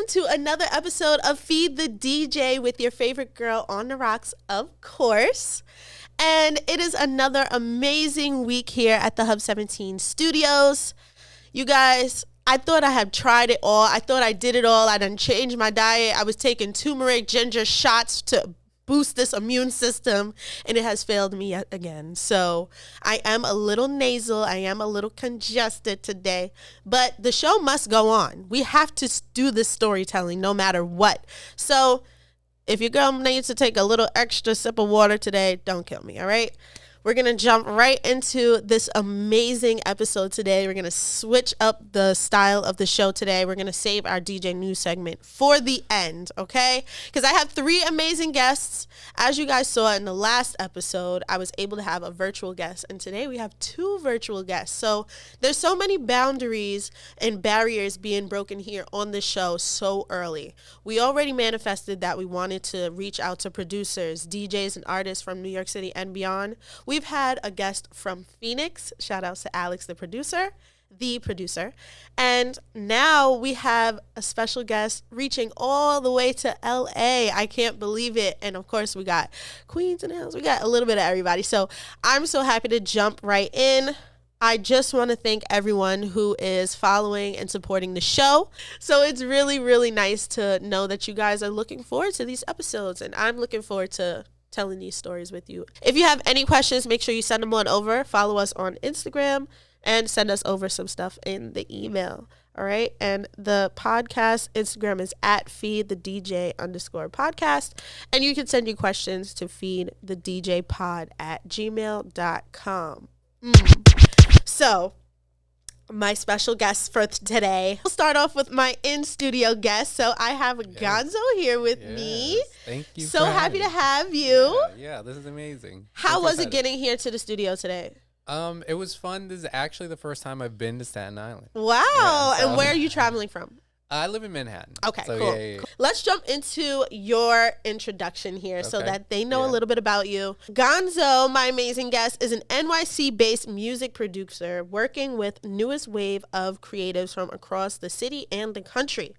to another episode of Feed the DJ with your favorite girl on the rocks, of course. And it is another amazing week here at the Hub 17 studios. You guys, I thought I had tried it all. I thought I did it all. I done changed my diet. I was taking turmeric ginger shots to boost this immune system, and it has failed me yet again. So I am a little nasal. I am a little congested today, but the show must go on. We have to do this storytelling no matter what. So if your girl needs to take a little extra sip of water today, don't kill me, all right? We're going to jump right into this amazing episode today. We're going to switch up the style of the show today. We're going to save our DJ news segment for the end, okay? Because I have three amazing guests. As you guys saw in the last episode, I was able to have a virtual guest, and today we have two virtual guests. So there's so many boundaries and barriers being broken here on the show so early. We already manifested that we wanted to reach out to producers, DJs, and artists from New York City and beyond. We've had a guest from Phoenix. Shout out to Alex, the producer. And now we have a special guest reaching all the way to LA. I can't believe it. And of course, we got Queens in the house. We got a little bit of everybody. So I'm so happy to jump right in. I just want to thank everyone who is following and supporting the show. So it's really, really nice to know that you guys are looking forward to these episodes. And I'm looking forward to telling these stories with you. If you have any questions, make sure you send them on over. Follow us on Instagram and send us over some stuff in the email. All right. And the podcast Instagram is at feedthedj_podcast. And you can send your questions to feedthedjpod@gmail.com. So my special guest for today. We'll start off with my in-studio guest. So I have Gonzo here with me. Thank you. So happy to have you. Yeah, this is amazing. How was it getting here to the studio today? It was fun. This is actually the first time I've been to Staten Island. Wow. Yeah, and where are you traveling from? I live in Manhattan. Okay, so cool. Yeah. Let's jump into your introduction here so that they know a little bit about you. Gonzo, my amazing guest, is an NYC-based music producer working with newest wave of creatives from across the city and the country.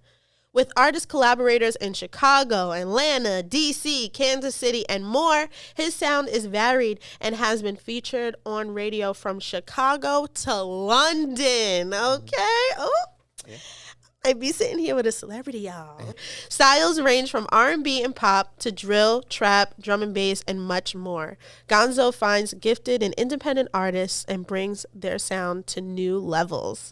With artist collaborators in Chicago, Atlanta, D.C., Kansas City, and more, his sound is varied and has been featured on radio from Chicago to London. Okay? Oh. Yeah. I'd be sitting here with a celebrity, y'all. Styles range from R&B and pop to drill, trap, drum and bass, and much more. Gonzo finds gifted and independent artists and brings their sound to new levels.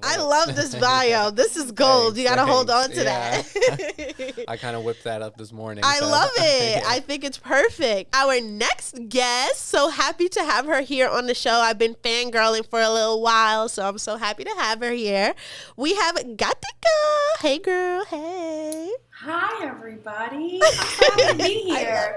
I love this bio. This is gold. You got to hold on to that. I kind of whipped that up this morning. I love it. I think it's perfect. Our next guest, so happy to have her here on the show. I've been fangirling for a little while, so I'm so happy to have her here. We have Gatica. Hey, girl. Hey. Hi, everybody. I'm happy to be here.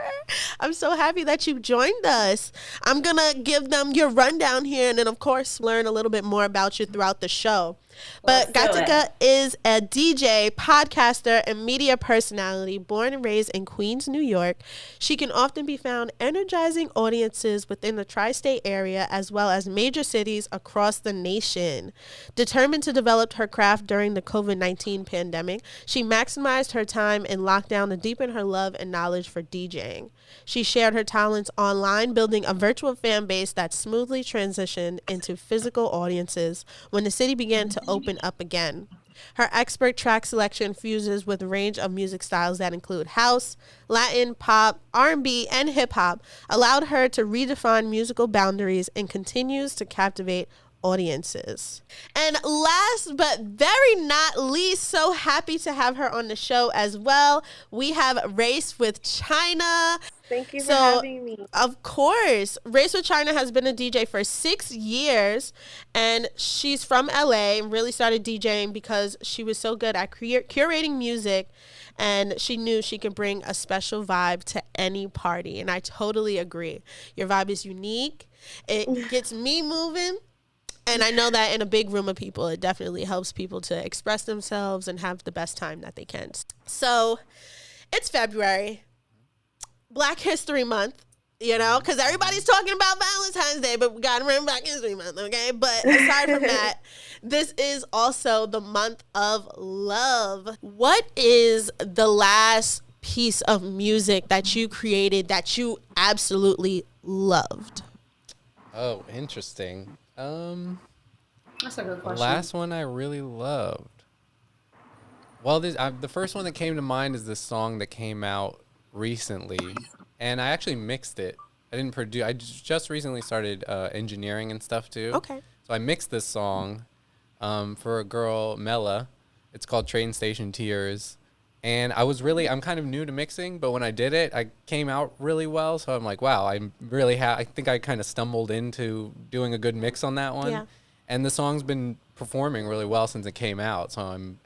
I'm so happy that you joined us. I'm going to give them your rundown here and then, of course, learn a little bit more about you throughout the show. But Gatica is a DJ, podcaster, and media personality born and raised in Queens, New York. She can often be found energizing audiences within the tri-state area as well as major cities across the nation. Determined to develop her craft during the COVID-19 pandemic, she maximized her time in lockdown to deepen her love and knowledge for DJing. She shared her talents online, building a virtual fan base that smoothly transitioned into physical audiences when the city began to open up again. Her expert track selection fuses with a range of music styles that include house, Latin, pop, R&B, and hip-hop, allowed her to redefine musical boundaries and continues to captivate audiences. And last but very not least, so happy to have her on the show as well. We have RaceWithChyna. Thank you for having me. Of course. RaceWithChyna has been a DJ for 6 years, and she's from LA and really started DJing because she was so good at curating music, and she knew she could bring a special vibe to any party. And I totally agree. Your vibe is unique. It gets me moving. And I know that in a big room of people, it definitely helps people to express themselves and have the best time that they can. So it's February, Black History Month. You know, because everybody's talking about Valentine's Day, but we got to remember Black History Month, okay? But aside from that, this is also the month of love. What is the last piece of music that you created that you absolutely loved? Oh, interesting. That's a good The question. last one I really loved. Well, the first one that came to mind is this song that came out recently, and I actually mixed it. I didn't produce. I just recently started engineering and stuff too. Okay. So I mixed this song for a girl, Mela. It's called Train Station Tears. And I'm kind of new to mixing, but when I did it, I came out really well. So I'm like, wow, I'm really I think I kind of stumbled into doing a good mix on that one. Yeah. And the song's been performing really well since it came out. So I'm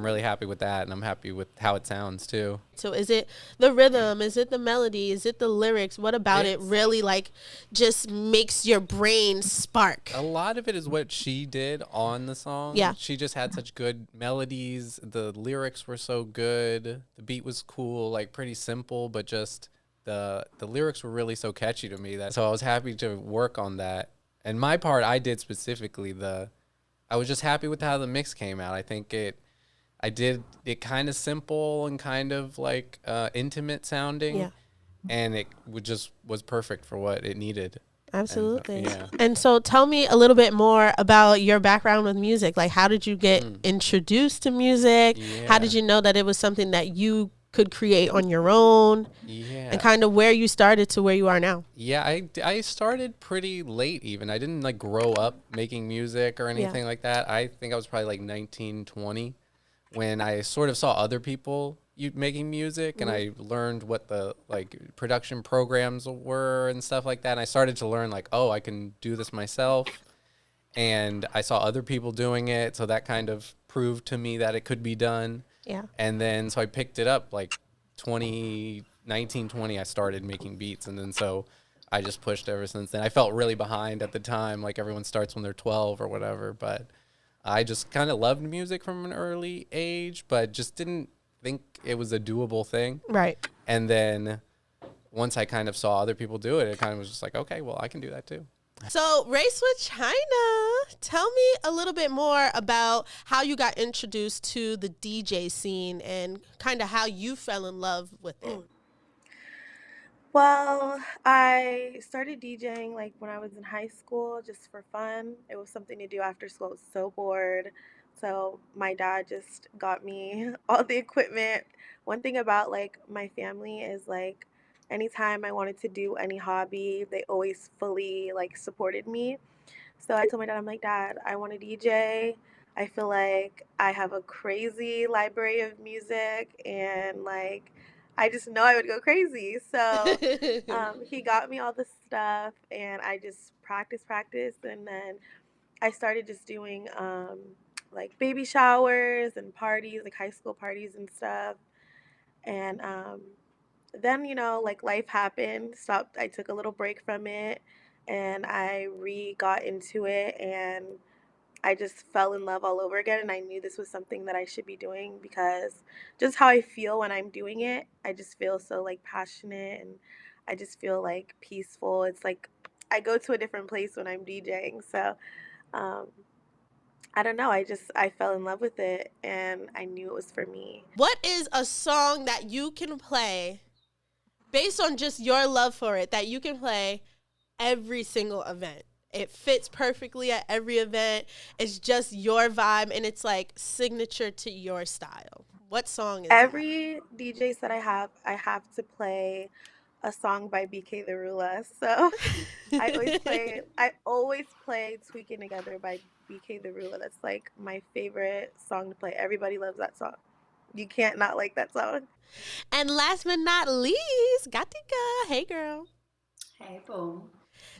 really happy with that, and I'm happy with how it sounds too. So is it the rhythm? Is it the melody? Is it the lyrics? What about it really like just makes your brain spark? A lot of it is what she did on the song. Yeah. She just had such good melodies. The lyrics were so good. The beat was cool, like pretty simple, but just the lyrics were really so catchy to me. So I was happy to work on that. And my part, I did specifically I was just happy with how the mix came out. I think I did it kind of simple and kind of like intimate sounding. Yeah. And it was perfect for what it needed. Absolutely. And, yeah. And so tell me a little bit more about your background with music. Like, how did you get introduced to music? Yeah. How did you know that it was something that you could create on your own? Yeah. And kind of where you started to where you are now. Yeah, I started pretty late even. I didn't like grow up making music or anything like that. I think I was probably like 19, 20 when I sort of saw other people making music, and I learned what the like production programs were and stuff like that. And I started to learn like, oh, I can do this myself. And I saw other people doing it, so that kind of proved to me that it could be done. Yeah. And then so I picked it up like 19, 20, I started making beats, and then so I just pushed ever since then. I felt really behind at the time, like everyone starts when they're 12 or whatever, but I just kind of loved music from an early age, but just didn't think it was a doable thing. Right. And then once I kind of saw other people do it, it kind of was just like, okay, well, I can do that too. So, RaceWithChyna, tell me a little bit more about how you got introduced to the DJ scene and kind of how you fell in love with it. Well, I started DJing like when I was in high school just for fun. It was something to do after school. I was so bored. So my dad just got me all the equipment. One thing about like my family is like anytime I wanted to do any hobby, they always fully like supported me. So I told my dad, I'm like, Dad, I want to DJ. I feel like I have a crazy library of music and like I just know I would go crazy. So he got me all the stuff and I just practiced. And then I started just doing like baby showers and parties, like high school parties and stuff. And then, like life happened, stopped. I took a little break from it and I got into it and I just fell in love all over again. And I knew this was something that I should be doing because just how I feel when I'm doing it, I just feel so like passionate and I just feel like peaceful. It's like I go to a different place when I'm DJing. So um, I don't know. I fell in love with it and I knew it was for me. What is a song that you can play based on just your love for it that you can play every single event? It fits perfectly at every event. It's just your vibe and it's like signature to your style. What song is Every DJ set I have to play a song by BK the Rula. So that? I always play Tweaking Together by BK the Rula. That's like my favorite song to play. Everybody loves that song. You can't not like that song. And last but not least, Gatica. Hey, girl. Hey, boo.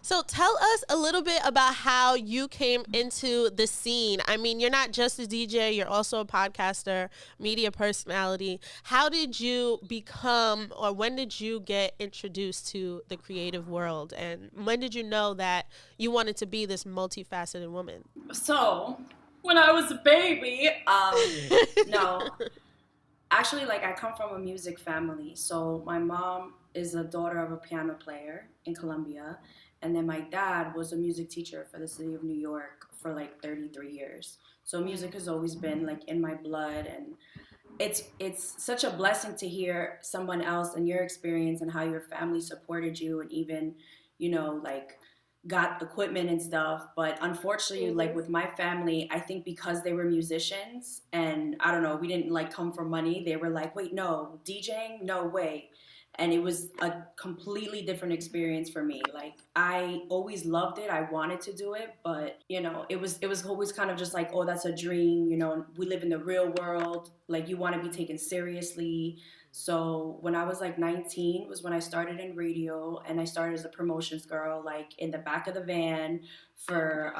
So tell us a little bit about how you came into the scene. I mean, you're not just a DJ, you're also a podcaster, media personality. How did you become, or when did you get introduced to the creative world? And when did you know that you wanted to be this multifaceted woman? So, when I was a baby, no. Actually, like, I come from a music family. So my mom is a daughter of a piano player in Colombia. And then my dad was a music teacher for the city of New York for like 33 years. So music has always been like in my blood, and it's such a blessing to hear someone else and your experience and how your family supported you, and even, like, got equipment and stuff. But unfortunately, like with my family, I think because they were musicians, and I don't know, we didn't like come from money, they were like, wait, no, DJing, no way. And it was a completely different experience for me. Like, I always loved it, I wanted to do it, but it was always kind of just like, oh, that's a dream. We live in the real world, like, you want to be taken seriously. So when I was like 19 was when I started in radio, and I started as a promotions girl, like in the back of the van for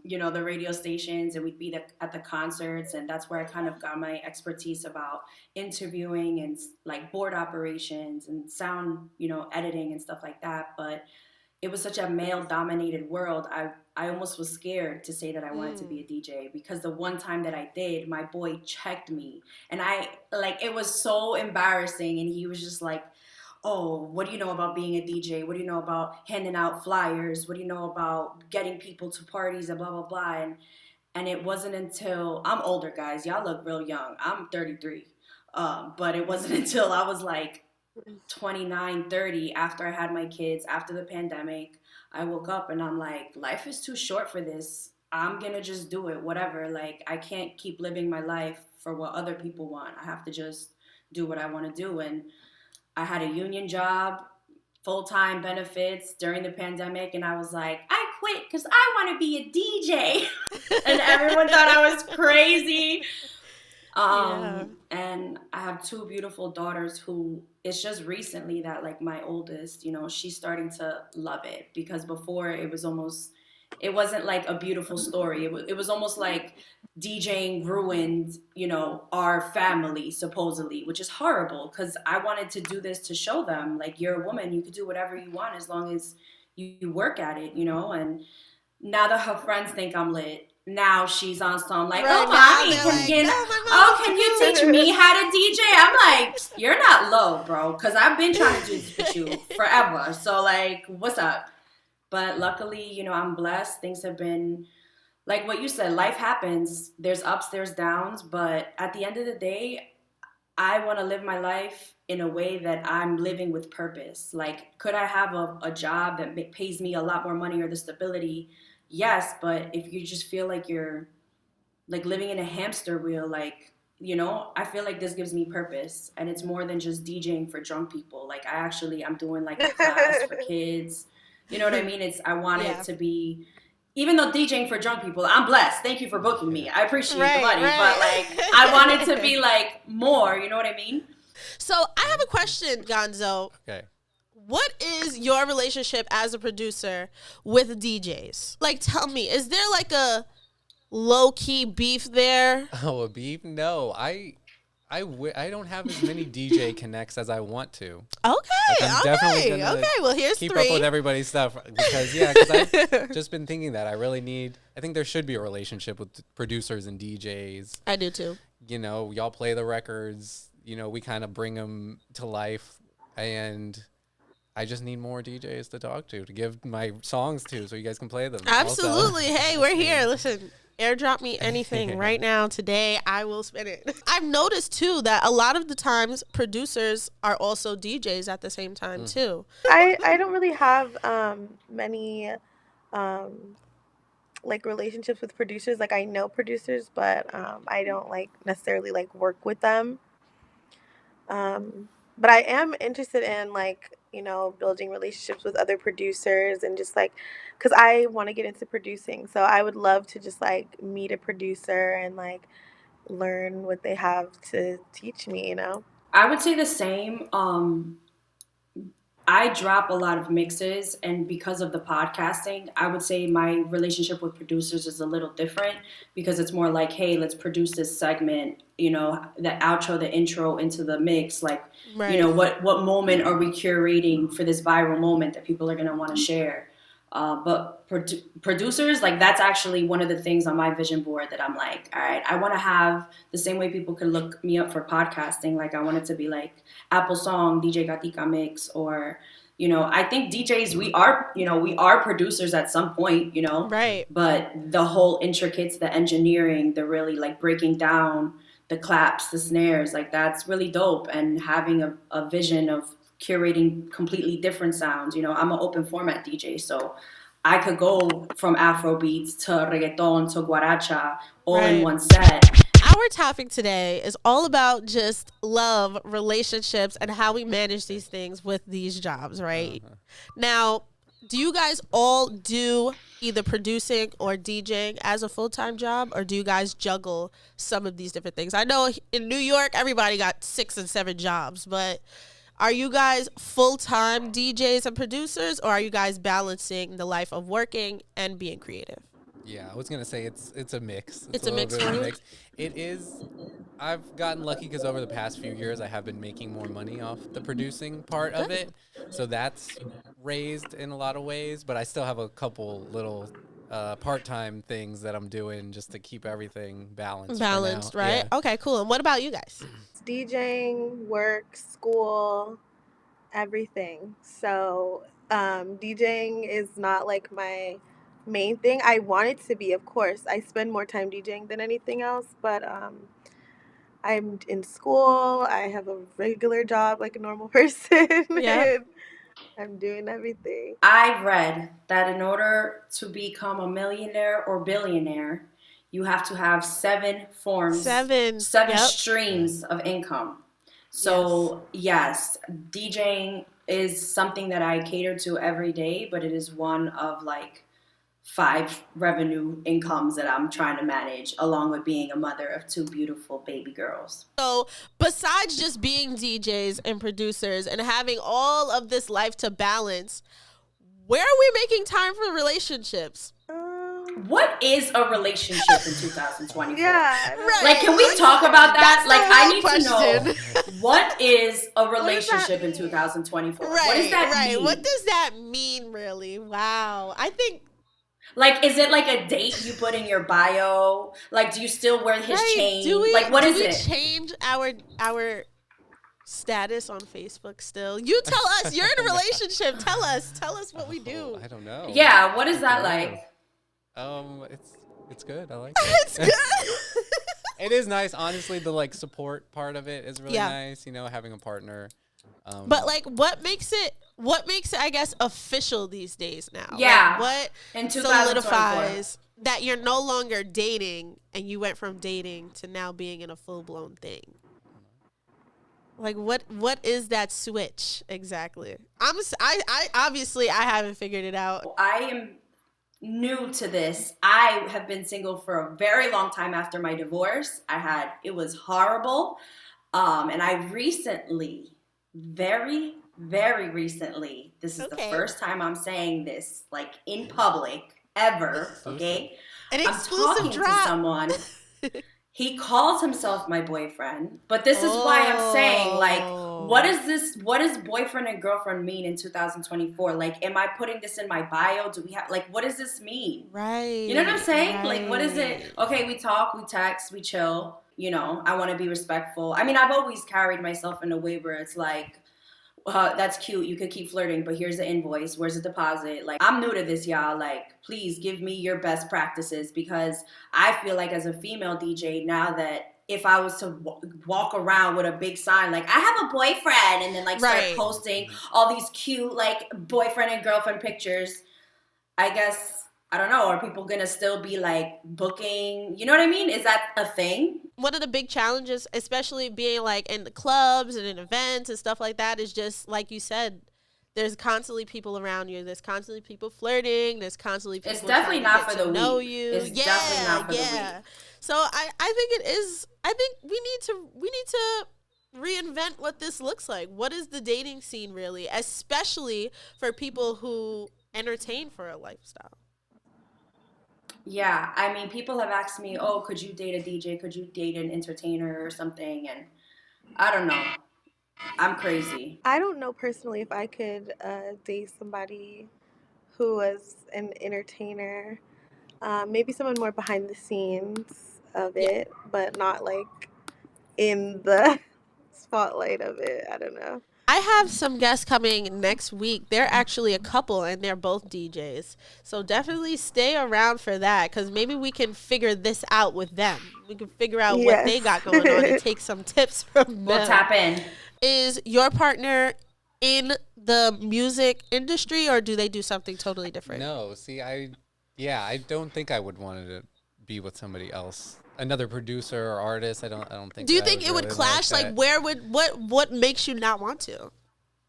the radio stations, and we'd be at the concerts, and that's where I kind of got my expertise about interviewing and like board operations and sound, editing and stuff like that. But it was such a male dominated world. I almost was scared to say that I wanted to be a DJ, because the one time that I did, my boy checked me, and it was so embarrassing. And he was just like, oh, what do you know about being a DJ? What do you know about handing out flyers? What do you know about getting people to parties and blah, blah, blah. And it wasn't until, I'm older, guys. Y'all look real young. I'm 33. But it wasn't until I was like 29, 30, after I had my kids, after the pandemic, I woke up and I'm like, life is too short for this. I'm going to just do it, whatever. Like, I can't keep living my life for what other people want. I have to just do what I want to do. And I had a union job, full-time benefits during the pandemic, and I was like, I quit because I want to be a DJ. And everyone thought I was crazy. And I have two beautiful daughters who, it's just recently that, like, my oldest, she's starting to love it, because before it wasn't like a beautiful story. It was almost like DJing ruined, our family, supposedly, which is horrible, because I wanted to do this to show them, like, you're a woman, you could do whatever you want as long as you work at it, and now that her friends think I'm lit, now she's on some like, right, can you teach me how to DJ? I'm like, you're not low, bro, because I've been trying to do this with you forever. So, like, what's up? But luckily, I'm blessed. Things have been, like what you said, life happens. There's ups, there's downs. But at the end of the day, I want to live my life in a way that I'm living with purpose. Like, could I have a job that pays me a lot more money, or the stability? Yes, but if you just feel like you're like living in a hamster wheel, like, I feel like this gives me purpose, and it's more than just DJing for drunk people. Like, I'm doing like a class for kids. You know what I mean? I want it to be, even though DJing for drunk people, I'm blessed. Thank you for booking me. I appreciate the money, but like, I want it to be like more, you know what I mean? So I have a question, Gonzo. Okay. What is your relationship as a producer with DJs? Like, tell me, is there like a low-key beef there? Oh, a beef? No. I don't have as many DJ connects as I want to. Okay, like, I'm definitely gonna well, here's keep 3. up with everybody's stuff, because I've just been thinking that I think there should be a relationship with producers and DJs. I do too. Y'all play the records, we kind of bring them to life, and I just need more DJs to talk to give my songs to, so you guys can play them. Absolutely. Also. Hey, we're here. Listen, airdrop me anything right now, today. I will spin it. I've noticed, too, that a lot of the times producers are also DJs at the same time, too. I don't really have many like relationships with producers. Like, I know producers, but I don't like necessarily like work with them. But I am interested in like, building relationships with other producers, and just like, because I want to get into producing. So I would love to just like meet a producer and like learn what they have to teach me, I would say the same. I drop a lot of mixes, and because of the podcasting, I would say my relationship with producers is a little different, because it's more like, hey, let's produce this segment, the outro, the intro into the mix, like, right. What moment are we curating for this viral moment that people are going to want to share? But producers, like that's actually one of the things on my vision board that I'm like, all right, I want to have the same way people could look me up for podcasting. Like I want it to be like Apple Song, DJ Gatica Mix, or I think DJs, we are producers at some point, Right. but the whole intricates, the engineering, the really like breaking down the claps, the snares, like that's really dope. And having a vision of curating completely different sounds. I'm an open format DJ, so I could go from Afro beats to reggaeton to guaracha all in one set. Our topic today is all about just love, relationships, and how we manage these things with these jobs, right? Now, do you guys all do either producing or DJing as a full-time job, or do you guys juggle some of these different things? I know in New York, everybody got 6 and 7 jobs, but are you guys full-time DJs and producers, or are you guys balancing the life of working and being creative? Yeah, I was gonna say it's a mix. It's a mix for you? It is. I've gotten lucky because over the past few years I have been making more money off the producing part of it, so that's raised in a lot of ways. But I still have a couple little part-time things that I'm doing just to keep everything balanced. Balanced, for now. right? Yeah. Okay, cool. And what about you guys? DJing, work, school, everything. So DJing is not like my main thing. I want it to be, of course. I spend more time DJing than anything else, but I'm in school. I have a regular job like a normal person. Yeah. I'm doing everything. I read that in order to become a millionaire or billionaire, you have to have 7 forms, 7 streams of income. So yes, DJing is something that I cater to every day, but it is one of like 5 revenue incomes that I'm trying to manage, along with being a mother of 2 beautiful baby girls. So besides just being DJs and producers and having all of this life to balance, where are we making time for relationships? What is a relationship in 2024? Yeah, right. Like, can we talk about that? That's like, I need question. to know, what is a relationship in 2024? Right, what does that mean? What does that mean, really? Wow. I think... Like, is it like a date you put in your bio? Like, do you still wear his chain? What is it? Do we change our status on Facebook still? You tell us. You're in a relationship. Tell us what we do. I don't know. Yeah, what is that like? It's good. I like it. It's good. It is nice. Honestly, the like support part of it is really nice. Having a partner. But like, what makes it, I guess, official these days now? Yeah. Like, what solidifies that you're no longer dating and you went from dating to now being in a full-blown thing? Like, what is that switch exactly? I obviously I haven't figured it out. I am new to this. I have been single for a very long time after my divorce. It was horrible. And I recently, very, very recently, this is the first time I'm saying this, like, in public, ever, okay? An exclusive I'm talking drop. to someone. He calls himself my boyfriend, but this is why I'm saying, like, what does boyfriend and girlfriend mean in 2024? Like, am I putting this in my bio? Do we have, like, what does this mean? Right. You know what I'm saying? Right. Like, what is it? Okay, we talk, we text, we chill. I want to be respectful. I mean, I've always carried myself in a way where it's like, that's cute. You could keep flirting, but here's the invoice. Where's the deposit? Like, I'm new to this, y'all. Like, please give me your best practices, because I feel like as a female DJ now that if I was to walk around with a big sign, like, I have a boyfriend, and then like start posting all these cute like boyfriend and girlfriend pictures, I guess, I don't know, are people going to still be like booking? You know what I mean? Is that a thing? One of the big challenges, especially being like in the clubs and in events and stuff like that, is just like you said, there's constantly people around you. There's constantly people flirting. There's constantly people. It's definitely not for the know week. You. It's definitely not for the week. So I think it is. I think we need to reinvent what this looks like. What is the dating scene really, especially for people who entertain for a lifestyle? Yeah, I mean, people have asked me, oh, could you date a DJ? Could you date an entertainer or something? And I don't know. I'm crazy. I don't know personally if I could date somebody who was an entertainer. Maybe someone more behind the scenes of it, but not like in the spotlight of it. I don't know. I have some guests coming next week. They're actually a couple and they're both DJs. So definitely stay around for that because maybe we can figure this out with them. We can figure out what they got going on and take some tips from them. We'll tap in. Is your partner in the music industry or do they do something totally different? No, see, I don't think I would want to be with somebody else. Another producer or artist, I don't think. Do you think it would clash? Like where would what makes you not want to?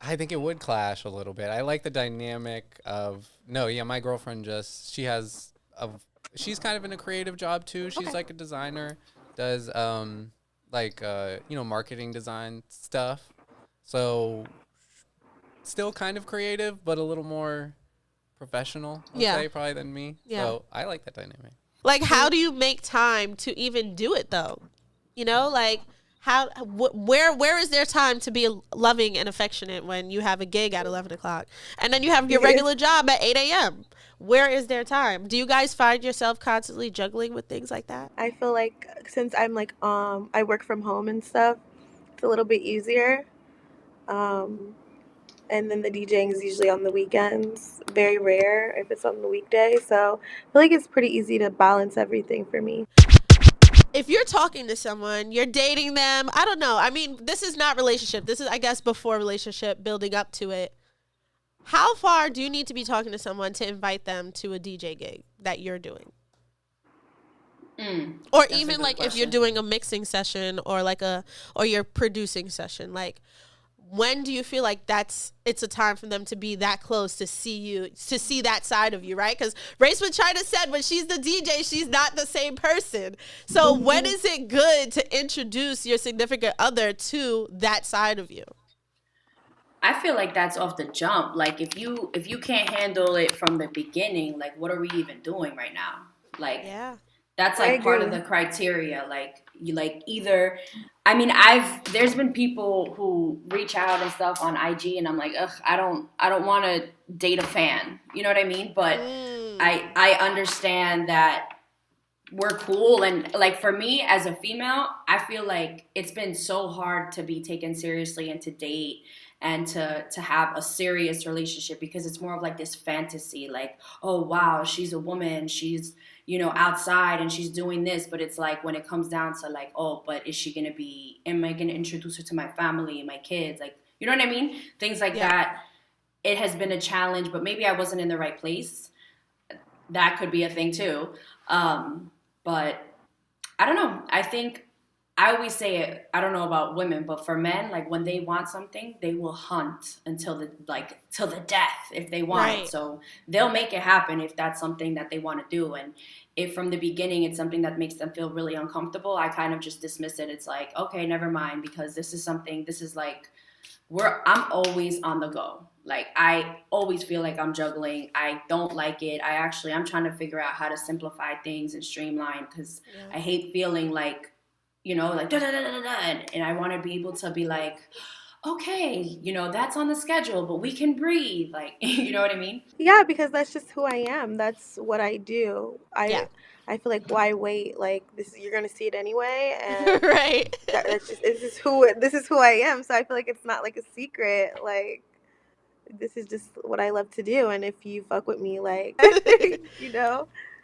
I think it would clash a little bit. I like the dynamic of my girlfriend she's kind of in a creative job too. She's like a designer, does marketing design stuff. So still kind of creative, but a little more professional, I'd say, probably than me. Yeah. So I like that dynamic. Like, how do you make time to even do it, though? You know, like, where is there time to be loving and affectionate when you have a gig at 11 o'clock? And then you have your regular job at 8 a.m.? Where is there time? Do you guys find yourself constantly juggling with things like that? I feel like since I'm, like, I work from home and stuff, it's a little bit easier. And then the DJing is usually on the weekends. Very rare if it's on the weekday. So I feel like it's pretty easy to balance everything for me. If you're talking to someone, you're dating them, I don't know. I mean, this is not relationship. This is, I guess, before relationship, building up to it. How far do you need to be talking to someone to invite them to a DJ gig that you're doing? Or even like question. If you're doing a mixing session or or you're producing session, like, when do you feel like it's a time for them to be that close to see that side of you, right? Because RaceWithChyna said when she's the DJ, she's not the same person. So when is it good to introduce your significant other to that side of you? I feel like that's off the jump. Like if you can't handle it from the beginning, like what are we even doing right now? Like that's like part of the criteria. Like you either. I mean, there's been people who reach out and stuff on IG, and I'm like, ugh, I don't want to date a fan. You know what I mean? But I understand that we're cool, and like for me as a female, I feel like it's been so hard to be taken seriously and to date and to have a serious relationship because it's more of like this fantasy, like, oh wow, she's a woman, she's outside and she's doing this, but it's like when it comes down to like, oh, but am I gonna introduce her to my family, my kids, like, you know what I mean? Things like that. It has been a challenge, but maybe I wasn't in the right place. That could be a thing too. But I don't know. I think I always say it, I don't know about women, but for men, like when they want something, they will hunt till the death if they want it. So they'll make it happen if that's something that they want to do. And if from the beginning it's something that makes them feel really uncomfortable, I kind of just dismiss it. It's like, okay, never mind, because I'm always on the go. Like I always feel like I'm juggling. I don't like it. I'm trying to figure out how to simplify things and streamline because I hate feeling like, like da da da da da, and I want to be able to be like, okay, that's on the schedule, but we can breathe, like, you know what I mean? Yeah, because that's just who I am. That's what I do. I feel like why wait? Like this, you're gonna see it anyway, and right. This is who I am. So I feel like it's not like a secret. Like this is just what I love to do, and if you fuck with me, like,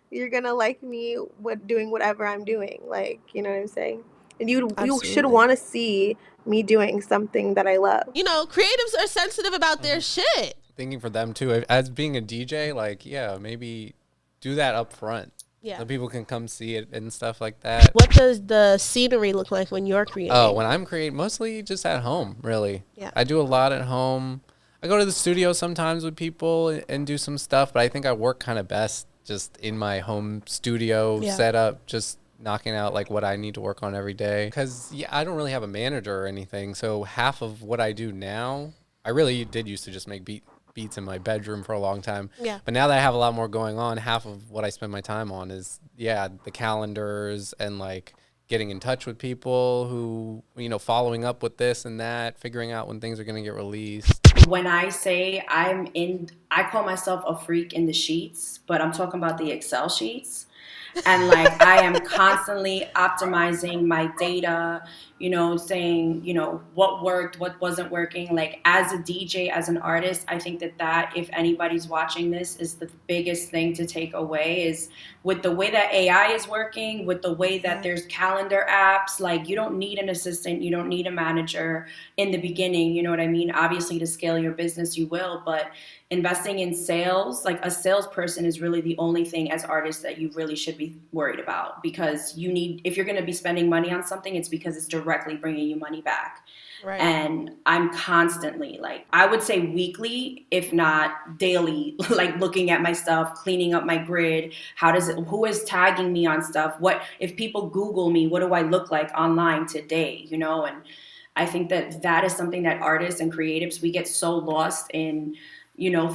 you're gonna like me doing whatever I'm doing. Like, you know what I'm saying? And you should want to see me doing something that I love. Creatives are sensitive about their shit. Thinking for them too, as being a DJ, like, maybe do that up front. Yeah. So people can come see it and stuff like that. What does the scenery look like when you're creating? Oh, when I'm creating, mostly just at home, really. Yeah. I do a lot at home. I go to the studio sometimes with people and do some stuff, but I think I work kind of best just in my home studio setup, just knocking out like what I need to work on every day. Because I don't really have a manager or anything, so half of what I do now, I really did used to just make beats in my bedroom for a long time. Yeah. But now that I have a lot more going on, half of what I spend my time on is the calendars and like getting in touch with people who, following up with this and that, figuring out when things are going to get released. When I say I call myself a freak in the sheets, but I'm talking about the Excel sheets. And like I am constantly optimizing my data, saying, what worked, what wasn't working. Like as a DJ, as an artist, I think that if anybody's watching this, is the biggest thing to take away is with the way that AI is working, with the way that there's calendar apps, like you don't need an assistant, you don't need a manager in the beginning, you know what I mean? Obviously to scale your business, you will, but investing in sales, like a salesperson is really the only thing as artists that you really should be worried about, because if you're going to be spending money on something, it's because it's directly bringing you money back. Right. And I'm constantly, like, I would say weekly, if not daily, like looking at my stuff, cleaning up my grid. Who is tagging me on stuff? What, if people Google me, what do I look like online today? And I think that is something that artists and creatives, we get so lost in,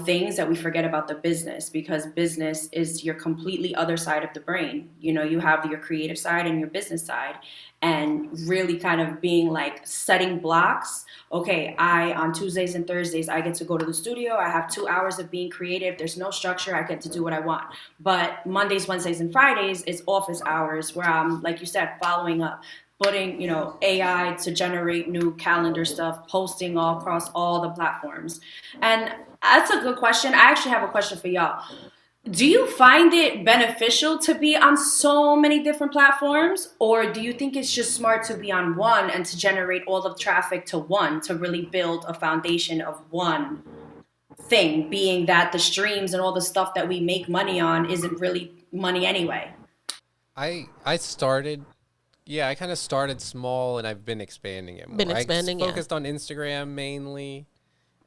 things that we forget about the business, because business is your completely other side of the brain. You have your creative side and your business side, and really kind of being like setting blocks. Okay, on Tuesdays and Thursdays, I get to go to the studio. I have 2 hours of being creative. There's no structure. I get to do what I want. But Mondays, Wednesdays, and Fridays is office hours where I'm, like you said, following up, putting, AI to generate new calendar stuff, posting all across all the platforms. And that's a good question. I actually have a question for y'all. Do you find it beneficial to be on so many different platforms, or do you think it's just smart to be on one and to generate all of traffic to one, to really build a foundation of one thing, being that the streams and all the stuff that we make money on isn't really money anyway? I kind of started small, and I've been expanding it more. I focused on Instagram mainly,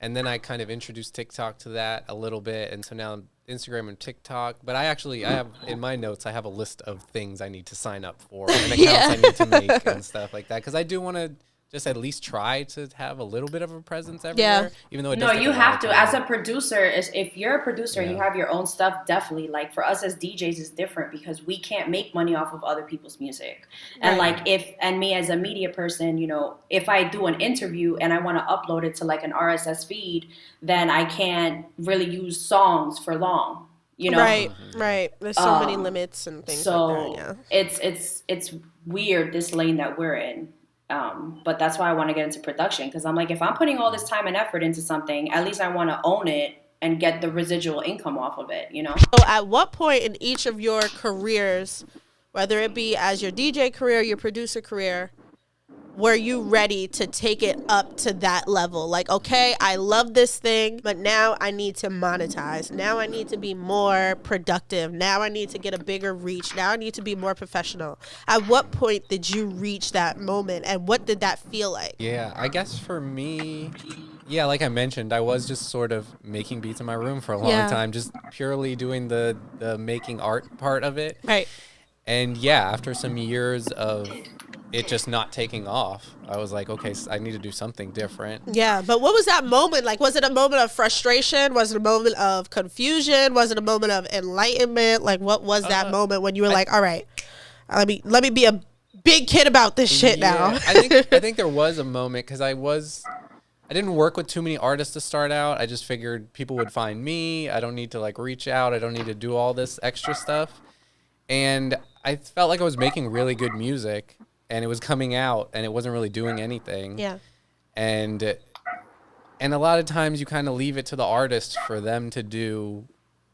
and then I kind of introduced TikTok to that a little bit, and so now Instagram and TikTok. But I have in my notes, I have a list of things I need to sign up for and accounts I need to make and stuff like that, because I do want to just at least try to have a little bit of a presence everywhere, even though it does take you a lot have of to. time. As a producer, if you're a producer and you have your own stuff, definitely. Like for us as DJs, is different because we can't make money off of other people's music. And like me as a media person, if I do an interview and I want to upload it to like an RSS feed, then I can't really use songs for long. Right. There's so many limits and things like that. It's weird, this lane that we're in. But that's why I want to get into production, because I'm like, if I'm putting all this time and effort into something, at least I want to own it and get the residual income off of it, So at what point in each of your careers, whether it be as your DJ career, your producer career, were you ready to take it up to that level? Like, okay, I love this thing, but now I need to monetize. Now I need to be more productive. Now I need to get a bigger reach. Now I need to be more professional. At what point did you reach that moment, and what did that feel like? Yeah, I guess for me, like I mentioned, I was just sort of making beats in my room for a long time, just purely doing the making art part of it. Right. And after some years of it just not taking off, I was like, okay, I need to do something different. Yeah, but what was that moment like? Was it a moment of frustration? Was it a moment of confusion? Was it a moment of enlightenment? Like, what was that moment when you were like, all right, let me be a big kid about this shit now? I think there was a moment, because I didn't work with too many artists to start out. I just figured people would find me. I don't need to like reach out. I don't need to do all this extra stuff. And I felt like I was making really good music, and it was coming out, and it wasn't really doing anything. Yeah. And a lot of times you kind of leave it to the artist for them to do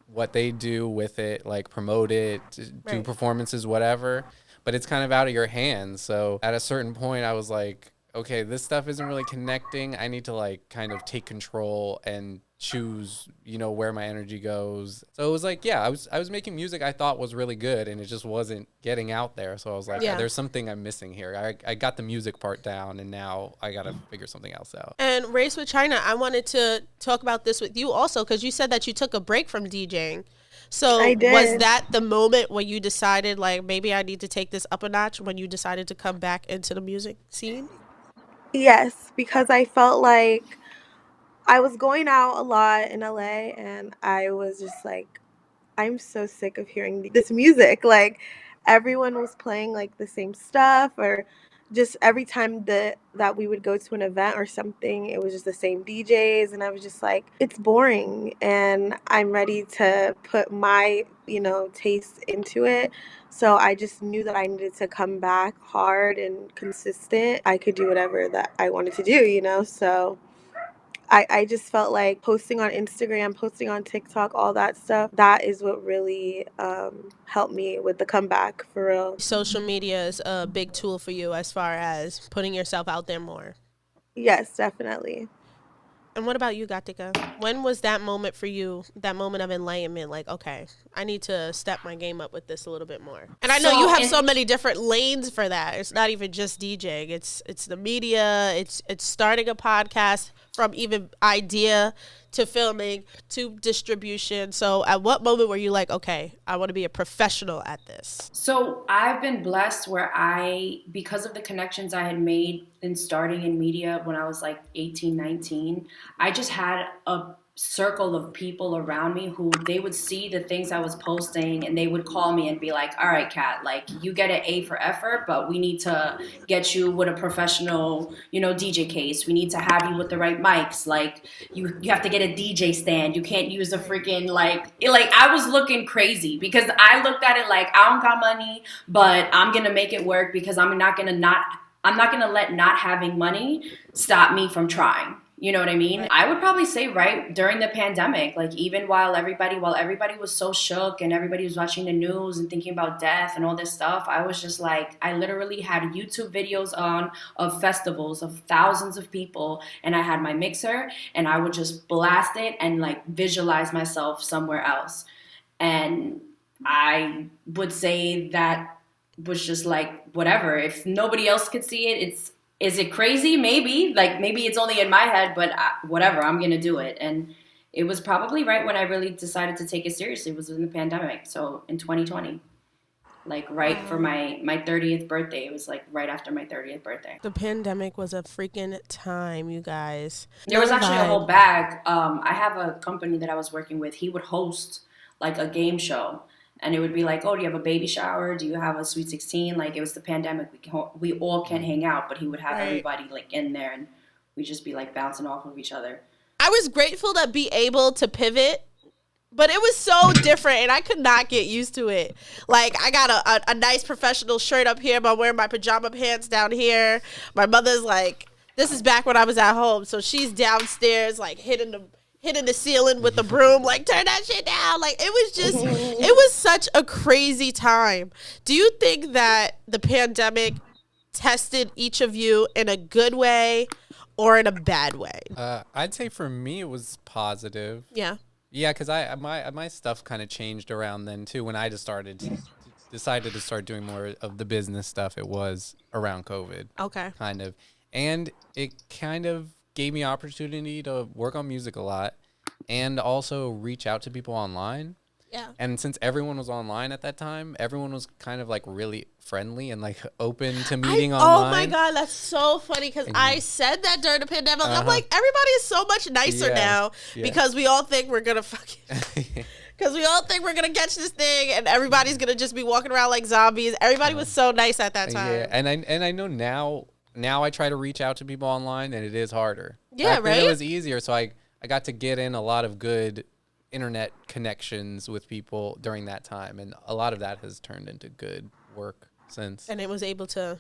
what they do with it, like promote it, do performances, whatever. But it's kind of out of your hands. So at a certain point, I was like, okay, this stuff isn't really connecting. I need to like kind of take control and choose, where my energy goes. So it was like, I was making music I thought was really good, and it just wasn't getting out there. So I was like, there's something I'm missing here. I got the music part down, and now I got to figure something else out. And RaceWithChyna, I wanted to talk about this with you also, because you said that you took a break from DJing. So was that the moment when you decided, like, maybe I need to take this up a notch, when you decided to come back into the music scene? Yes, because I felt like I was going out a lot in LA, and I was just like, I'm so sick of hearing this music. Like, everyone was playing like the same stuff, or just every time that we would go to an event or something, it was just the same DJs, and I was just like, it's boring, and I'm ready to put my, taste into it. So I just knew that I needed to come back hard and consistent. I could do whatever that I wanted to do. So I just felt like posting on Instagram, posting on TikTok, all that stuff, that is what really helped me with the comeback, for real. Social media is a big tool for you as far as putting yourself out there more. Yes, definitely. And what about you, Gatica? When was that moment for you, that moment of enlightenment? Like, okay, I need to step my game up with this a little bit more. And I know you have so many different lanes for that. It's not even just DJing. It's the media. It's starting a podcast, from even idea to filming to distribution. So at what moment were you like, okay, I want to be a professional at this? So I've been blessed where because of the connections I had made in starting in media when I was like 18, 19, I just had a circle of people around me who they would see the things I was posting and they would call me and be like, all right, Kat, like you get an A for effort, but we need to get you with a professional, DJ case. We need to have you with the right mics. Like you have to get a DJ stand. You can't use a freaking like I was looking crazy because I looked at it like I don't got money, but I'm going to make it work because I'm not going to let not having money stop me from trying. You know what I mean? Right. I would probably say right during the pandemic, like even while everybody was so shook and everybody was watching the news and thinking about death and all this stuff, I was just like, I literally had YouTube videos on of festivals of thousands of people, and I had my mixer and I would just blast it and like visualize myself somewhere else. And I would say that was just like, whatever. If nobody else could see it, is it crazy? Maybe. Like, maybe it's only in my head, but whatever, I'm going to do it. And it was probably right when I really decided to take it seriously. It was in the pandemic. So in 2020, like right for my 30th birthday. It was like right after my 30th birthday. The pandemic was a freaking time, you guys. There was actually a whole bag. I have a company that I was working with. He would host like a game show. And it would be like, oh, do you have a baby shower? Do you have a sweet 16? Like, it was the pandemic. We all can't hang out, but he would have everybody like in there, and we'd just be like bouncing off of each other. I was grateful to be able to pivot, but it was so different, and I could not get used to it. Like, I got a nice professional shirt up here, but I'm wearing my pajama pants down here. My mother's like, this is back when I was at home, so she's downstairs, like, hitting the ceiling with the broom, like, turn that shit down. Like, it was such a crazy time. Do you think that the pandemic tested each of you in a good way or in a bad way? I'd say for me, it was positive. Yeah. Yeah, because my stuff kind of changed around then, too. When I just decided to start doing more of the business stuff, it was around COVID. Okay. Kind of. And it kind of gave me opportunity to work on music a lot and also reach out to people online. Yeah. And since everyone was online at that time, everyone was kind of like really friendly and like open to meeting online. Oh my God, that's so funny because I said that during the pandemic. I'm like, everybody is so much nicer now because we all think we're going to fucking... Because we all think we're going to catch this thing and everybody's going to just be walking around like zombies. Everybody was so nice at that time. Yeah, and I know now I try to reach out to people online, and it is harder. Yeah, Back then it was easier, so I got to get in a lot of good internet connections with people during that time, and a lot of that has turned into good work since. And you were able to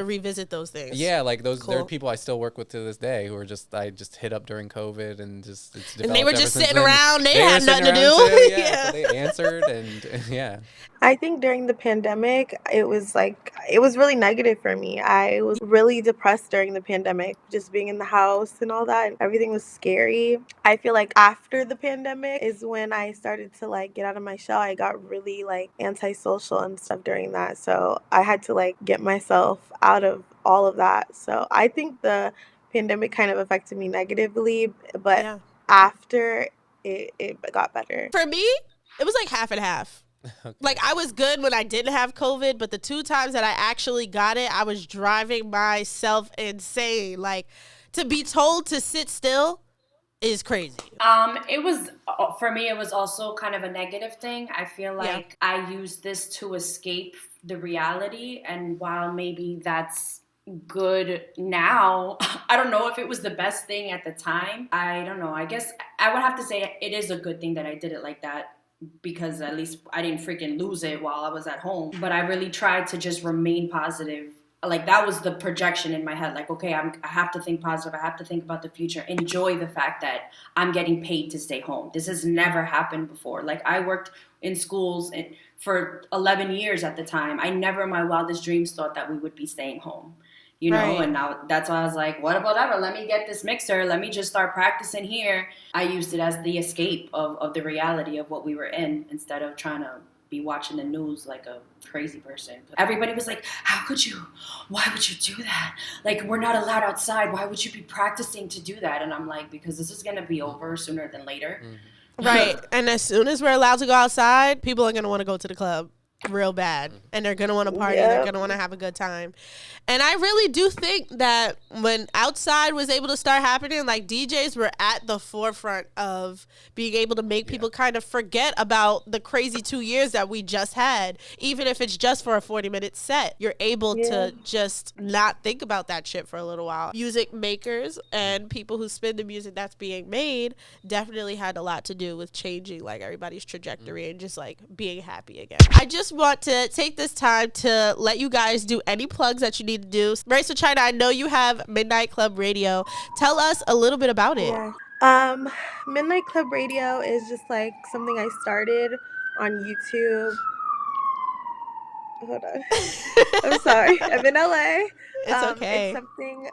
revisit those things. Yeah, like those. Cool. There are people I still work with to this day who are I just hit up during COVID and just it's developed. And they were just sitting then. around. They had nothing to do. Too, yeah, so they answered and yeah. I think during the pandemic, it was really negative for me. I was really depressed during the pandemic, just being in the house and all that. Everything was scary. I feel like after the pandemic is when I started to like get out of my shell. I got really like antisocial and stuff during that. So I had to like get myself out of all of that. So I think the pandemic kind of affected me negatively, but after it got better. For me, it was like half and half. Okay. Like, I was good when I didn't have COVID, but the 2 times that I actually got it, I was driving myself insane. Like, to be told to sit still is crazy. It was, for me, it was also kind of a negative thing. I feel like I used this to escape the reality. And while maybe that's good now, I don't know if it was the best thing at the time. I don't know. I guess I would have to say it is a good thing that I did it like that, because at least I didn't freaking lose it while I was at home. But I really tried to just remain positive. Like, that was the projection in my head. Like, okay, I have to think positive. I have to think about the future. Enjoy the fact that I'm getting paid to stay home. This has never happened before. Like, I worked in schools for 11 years at the time. I never in my wildest dreams thought that we would be staying home. You know, Right. and now that's why I was like, whatever, let me get this mixer. Let me just start practicing here. I used it as the escape of the reality of what we were in, instead of trying to be watching the news like a crazy person. Everybody was like, how could you? Why would you do that? Like, we're not allowed outside. Why would you be practicing to do that? And I'm like, because this is going to be over sooner than later. Right. And as soon as we're allowed to go outside, people are going to want to go to the club real bad. And they're going to want to party. They're Yep. going to want to have a good time. And I really do think that when outside was able to start happening, like, DJs were at the forefront of being able to make people kind of forget about the crazy 2 years that we just had. Even if it's just for a 40-minute set, you're able to just not think about that shit for a little while. Music makers and people who spin the music that's being made definitely had a lot to do with changing, like, everybody's trajectory and just, like, being happy again. I just want to take this time to let you guys do any plugs that you need to do. RaceWithChyna, I know you have Midnight Club Radio. Tell us a little bit about it. Yeah. Midnight Club Radio is just like something I started on YouTube. Hold on. I'm sorry. I'm in LA. It's okay. It's something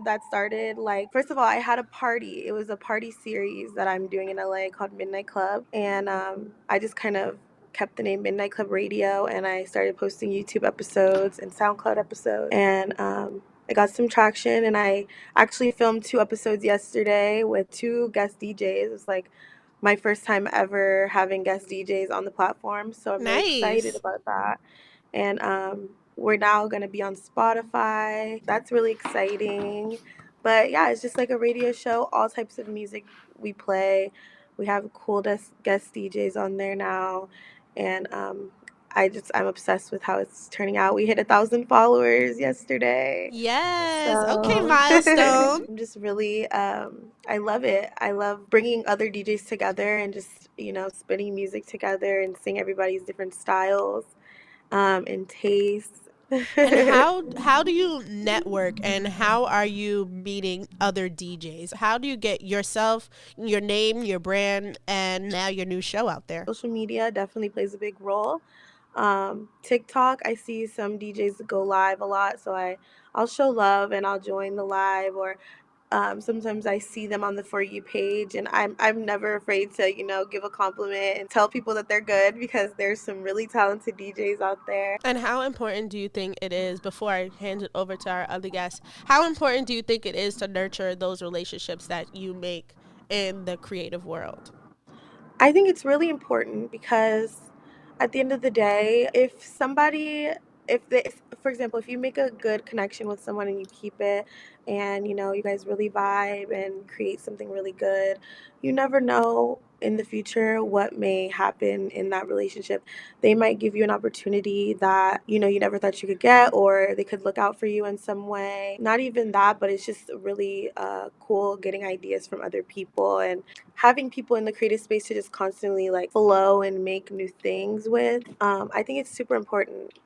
that started, like, first of all, I had a party. It was a party series that I'm doing in LA called Midnight Club. And I just kind of kept the name Midnight Club Radio, and I started posting YouTube episodes and SoundCloud episodes. And I got some traction, and I actually filmed 2 episodes yesterday with 2 guest DJs. It was like my first time ever having guest DJs on the platform. So I'm really excited Nice. about that. And we're now going to be on Spotify. That's really exciting. But yeah, it's just like a radio show, all types of music we play. We have cool guest DJs on there now. And I'm obsessed with how it's turning out. We hit 1,000 followers yesterday. Yes. Okay, So milestone. I'm just really, I love it. I love bringing other DJs together and just, spinning music together and seeing everybody's different styles and tastes. And how do you network, and how are you meeting other DJs? How do you get yourself, your name, your brand, and now your new show out there? Social media definitely plays a big role. TikTok, I see some DJs go live a lot, so I'll show love and I'll join the live, or sometimes I see them on the For You page, and I'm never afraid to, give a compliment and tell people that they're good, because there's some really talented DJs out there. And how important do you think it is, before I hand it over to our other guests, how important do you think it is to nurture those relationships that you make in the creative world? I think it's really important, because at the end of the day, for example, if you make a good connection with someone and you keep it, and you guys really vibe and create something really good, you never know in the future what may happen in that relationship. They might give you an opportunity that you never thought you could get, or they could look out for you in some way. Not even that, but it's just really cool getting ideas from other people, and having people in the creative space to just constantly, like, flow and make new things with. I think it's super important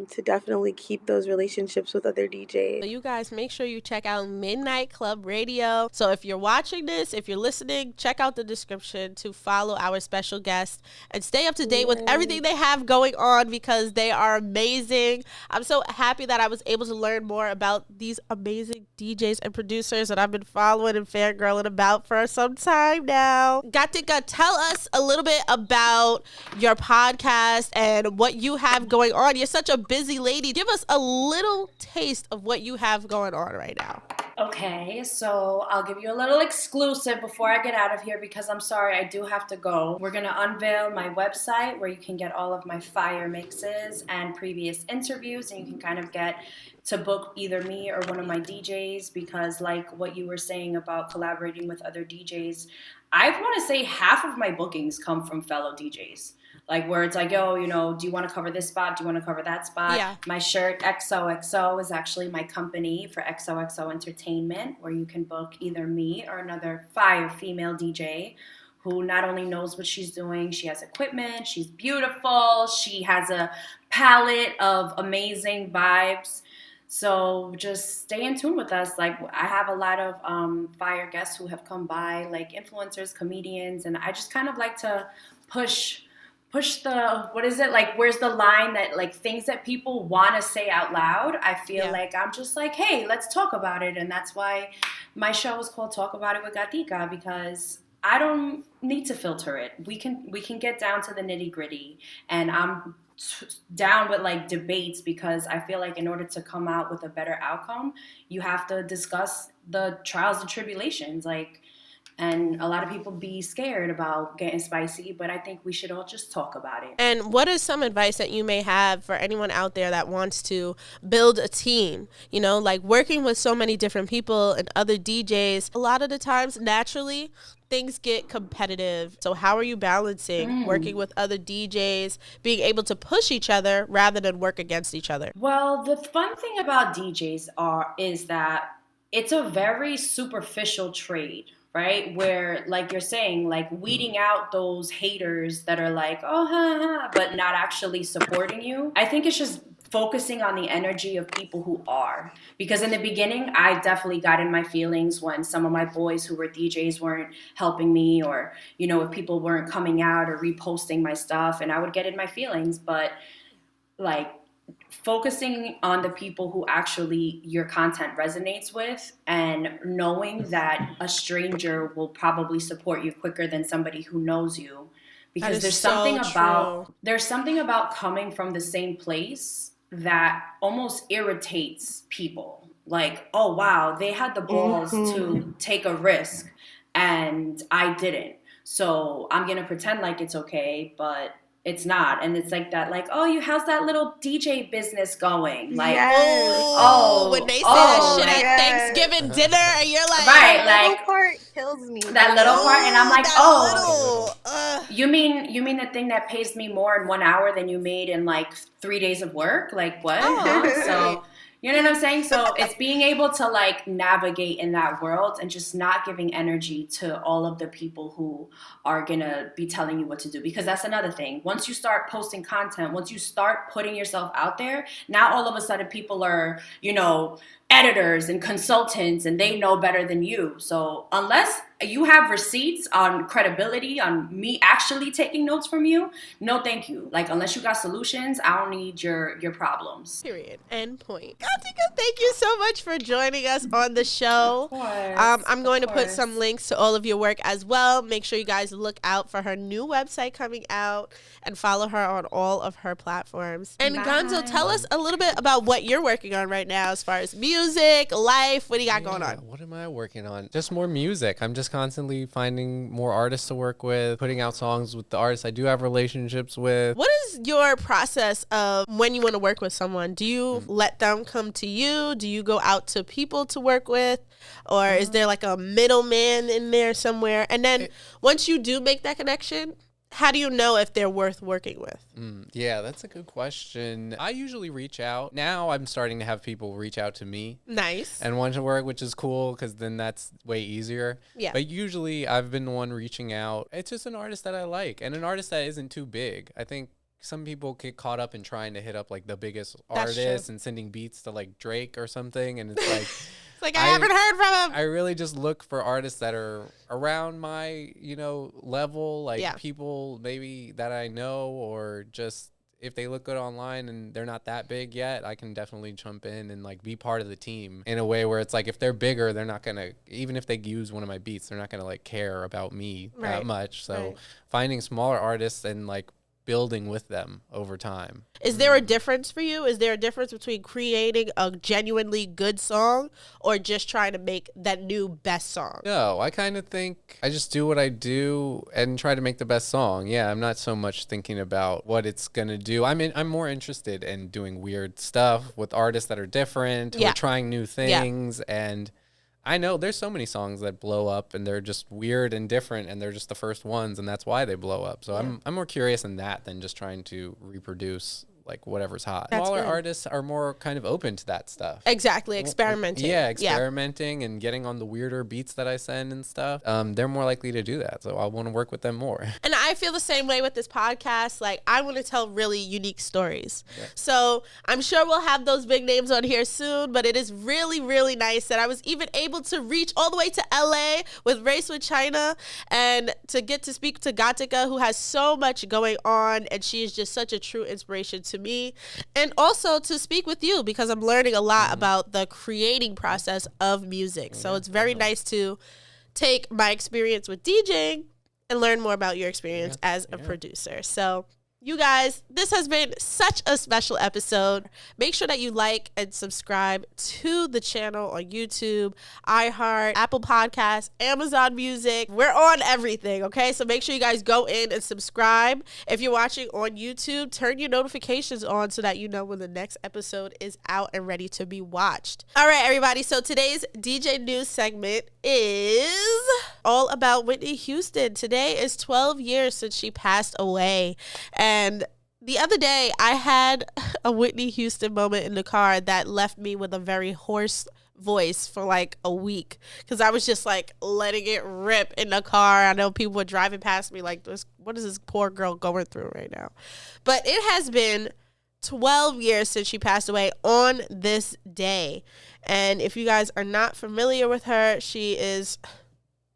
to definitely keep those relationships with other DJs. So you guys, make sure you check out Midnight Club Radio. So if you're watching this, if you're listening, check out the description to follow our special guests and stay up to date with everything they have going on, because they are amazing. I'm so happy that I was able to learn more about these amazing DJs and producers that I've been following and fangirling about for some time now. Gatica, tell us a little bit about your podcast and what you have going on. You're such a busy lady. Give us a little taste of what you have going on right now. Okay, so I'll give you a little exclusive before I get out of here, because I'm sorry, I do have to go. We're going to unveil my website where you can get all of my fire mixes and previous interviews, and you can kind of get to book either me or one of my DJs, because like what you were saying about collaborating with other DJs, I want to say half of my bookings come from fellow DJs. Like where it's like, yo, you know, do you want to cover this spot? Do you want to cover that spot? Yeah. My shirt, XOXO, is actually my company for XOXO Entertainment, where you can book either me or another fire female DJ who not only knows what she's doing, she has equipment, she's beautiful, she has a palette of amazing vibes. So just stay in tune with us. Like I have a lot of fire guests who have come by, like influencers, comedians, and I just kind of like to push the, what is it, like where's the line that like things that people want to say out loud. I feel like I'm just like, hey, let's talk about it. And that's why my show is called Talk About It with Gatica, because I don't need to filter it. We can get down to the nitty gritty, and I'm down with like debates, because I feel like in order to come out with a better outcome, you have to discuss the trials and tribulations. Like, and a lot of people be scared about getting spicy, but I think we should all just talk about it. And what is some advice that you may have for anyone out there that wants to build a team? You know, like working with so many different people and other DJs, a lot of the times, naturally, things get competitive. So how are you balancing working with other DJs, being able to push each other rather than work against each other? Well, the fun thing about DJs is that it's a very superficial trade, right? Where, like you're saying, like weeding out those haters that are like, oh, ha, ha, but not actually supporting you. I think it's just focusing on the energy of people who are. Because in the beginning, I definitely got in my feelings when some of my boys who were DJs weren't helping me, or, you know, if people weren't coming out or reposting my stuff, and I would get in my feelings. But like, focusing on the people who actually your content resonates with, and knowing that a stranger will probably support you quicker than somebody who knows you, because there's something about coming from the same place that almost irritates people. Like, oh wow, they had the balls to take a risk and I didn't, so I'm gonna pretend like it's okay, but it's not. And it's like that, like, oh, how's that little DJ business going? Like, when they say that shit at Thanksgiving dinner, and you're like, right, that like, little part kills me. That little part, and I'm like, you mean the thing that pays me more in 1 hour than you made in like 3 days of work? Like what? So, you know what I'm saying? So it's being able to like navigate in that world and just not giving energy to all of the people who are gonna be telling you what to do. Because that's another thing. Once you start posting content, once you start putting yourself out there, now all of a sudden people are, you know, editors and consultants, and they know better than you. So unless you have receipts on credibility, on me actually taking notes from you, no thank you. Like, unless you got solutions, I don't need your problems. Period. End point. Gatica, thank you so much for joining us on the show. I'm going to put some links to all of your work as well. Make sure you guys look out for her new website coming out and follow her on all of her platforms. And Gonzo, tell us a little bit about what you're working on right now as far as music, life. What do you got going on? What am I working on? Just more music. I'm just constantly finding more artists to work with, putting out songs with the artists I do have relationships with. What is your process of when you want to work with someone? Do you let them come to you? Do you go out to people to work with? Or is there like a middleman in there somewhere? And then once you do make that connection, how do you know if they're worth working with? Yeah, that's a good question. I usually reach out. Now I'm starting to have people reach out to me. Nice. And want to work, which is cool, because then that's way easier. Yeah. But usually I've been the one reaching out. It's just an artist that I like, and an artist that isn't too big. I think some people get caught up in trying to hit up like the biggest artists and sending beats to like Drake or something, and it's like like, I haven't heard from him. I really just look for artists that are around my, you know, level, like people maybe that I know, or just if they look good online and they're not that big yet, I can definitely jump in and like be part of the team in a way where it's like, if they're bigger, they're not going to, even if they use one of my beats, they're not going to like care about me that much. So finding smaller artists and like building with them over time. Is there a difference for you? Is there a difference between creating a genuinely good song or just trying to make that new best song? No, I kind of think I just do what I do and try to make the best song. Yeah, I'm not so much thinking about what it's going to do. I'm more interested in doing weird stuff with artists that are different, or trying new things, and I know there's so many songs that blow up and they're just weird and different and they're just the first ones and that's why they blow up. So I'm more curious in that than just trying to reproduce like whatever's hot. Smaller artists are more kind of open to that stuff. Exactly, experimenting. Yeah, experimenting and getting on the weirder beats that I send and stuff. They're more likely to do that, so I want to work with them more. And I feel the same way with this podcast. Like, I want to tell really unique stories. Yeah. So I'm sure we'll have those big names on here soon, but it is really, really nice that I was even able to reach all the way to LA with RaceWithChyna and to get to speak to Gatica, who has so much going on, and she is just such a true inspiration to me, and also to speak with you because I'm learning a lot about the creating process of music. So it's very nice to take my experience with DJing and learn more about your experience as a producer. So you guys, this has been such a special episode. Make sure that you like and subscribe to the channel on YouTube, iHeart, Apple Podcasts, Amazon Music. We're on everything, okay? So make sure you guys go in and subscribe. If you're watching on YouTube, turn your notifications on so that you know when the next episode is out and ready to be watched. All right, everybody. So today's DJ News segment is all about Whitney Houston. Today is 12 years since she passed away. And the other day, I had a Whitney Houston moment in the car that left me with a very hoarse voice for like a week because I was just like letting it rip in the car. I know people were driving past me like, what is this poor girl going through right now? But it has been 12 years since she passed away on this day. And if you guys are not familiar with her, she is,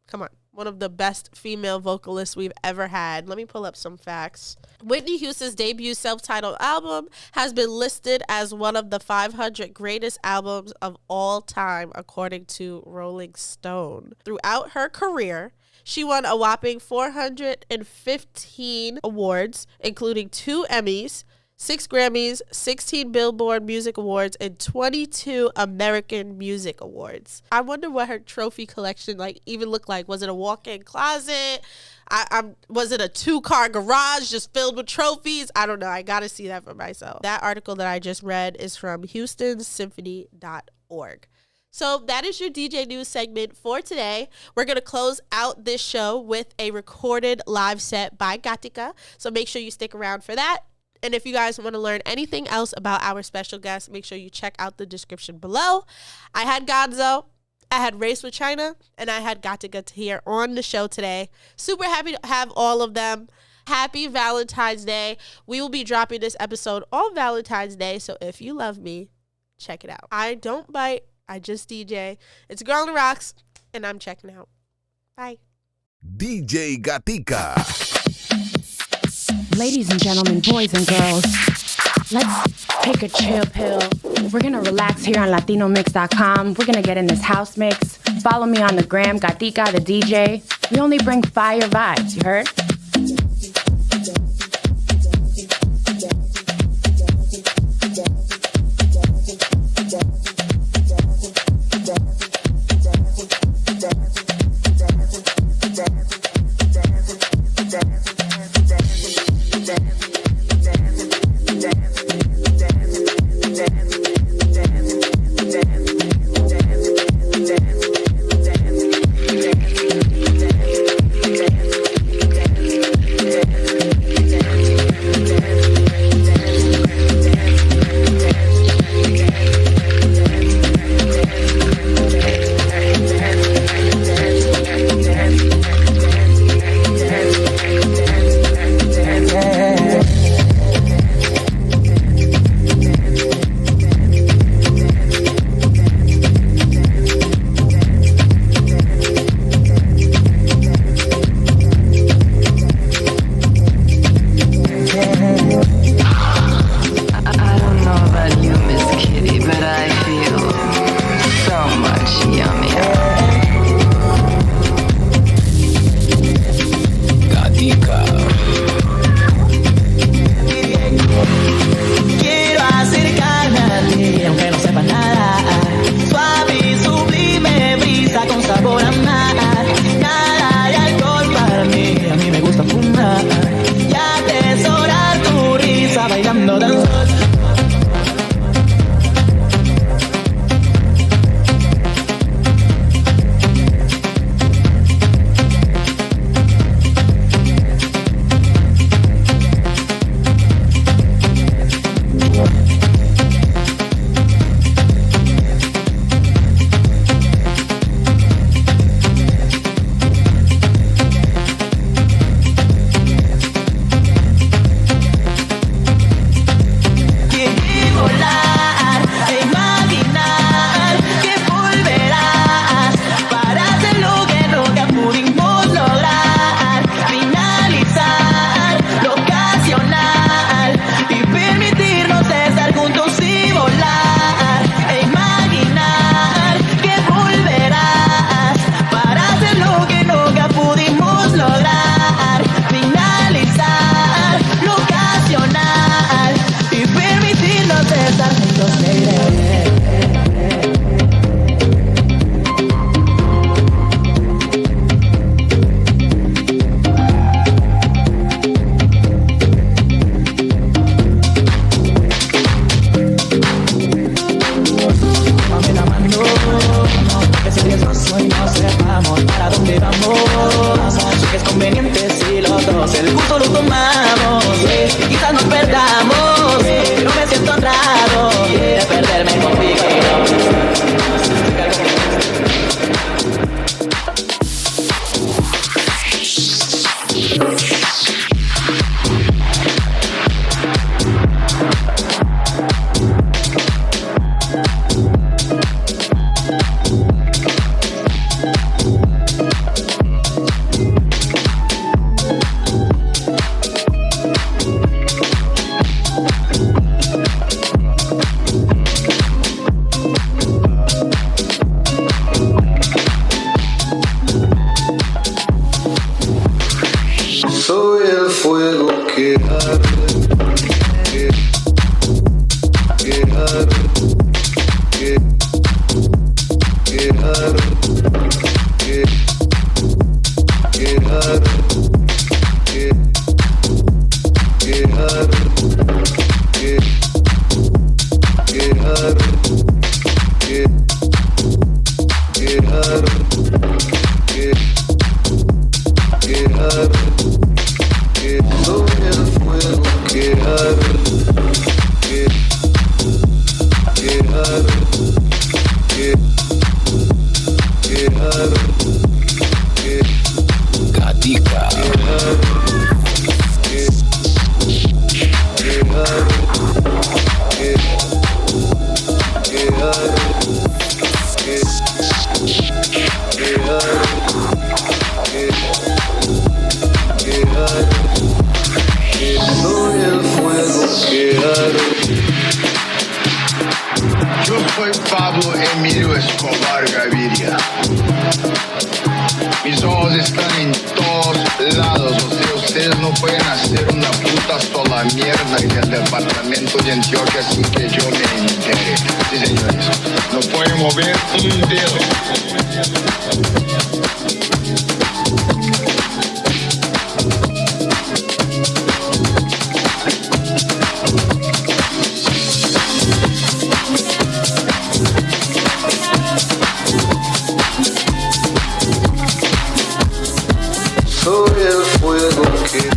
come on, one of the best female vocalists we've ever had. Let me pull up some facts. Whitney Houston's debut self-titled album has been listed as one of the 500 greatest albums of all time, according to Rolling Stone. Throughout her career, she won a whopping 415 awards, including 2 Emmys, 6 Grammys, 16 Billboard Music Awards, and 22 American Music Awards. I wonder what her trophy collection even looked like. Was it a walk-in closet? Was it a 2-car garage just filled with trophies? I don't know. I got to see that for myself. That article that I just read is from houstonsymphony.org. So that is your DJ News segment for today. We're going to close out this show with a recorded live set by Gatica. So make sure you stick around for that. And if you guys want to learn anything else about our special guest, make sure you check out the description below. I had Gonzo, I had RaceWithChyna, and I had Gatica here on the show today. Super happy to have all of them. Happy Valentine's Day. We will be dropping this episode on Valentine's Day, so if you love me, check it out. I don't bite, I just DJ. It's GirlOnTheRocks, and I'm checking out. Bye. DJ Gatica. Ladies and gentlemen, boys and girls, let's take a chill pill. We're going to relax here on LatinoMix.com. We're going to get in this house mix. Follow me on the gram, Gatica The DJ. We only bring fire vibes, you heard? vamos, el gusto lo tomamos. Quizás nos perdamos, pero me siento honrado de perderme contigo. Soy el fuego que arde, que arde, que arde, que arde, que arde, que arde, que arde, que arde. Soy el fuego que arde, que arde, que arde, Gatica. que arde, que arde, que arde, que arde. Soy el fuego que arde. Yo soy Pablo Emilio Escobar Gaviria. Mis ojos están en todos lados. O sea, ustedes no pueden hacer una puta sola mierda en el departamento de Antioquia sin que yo me entere. Sí, señores. No pueden mover un dedo. Soy el fuego que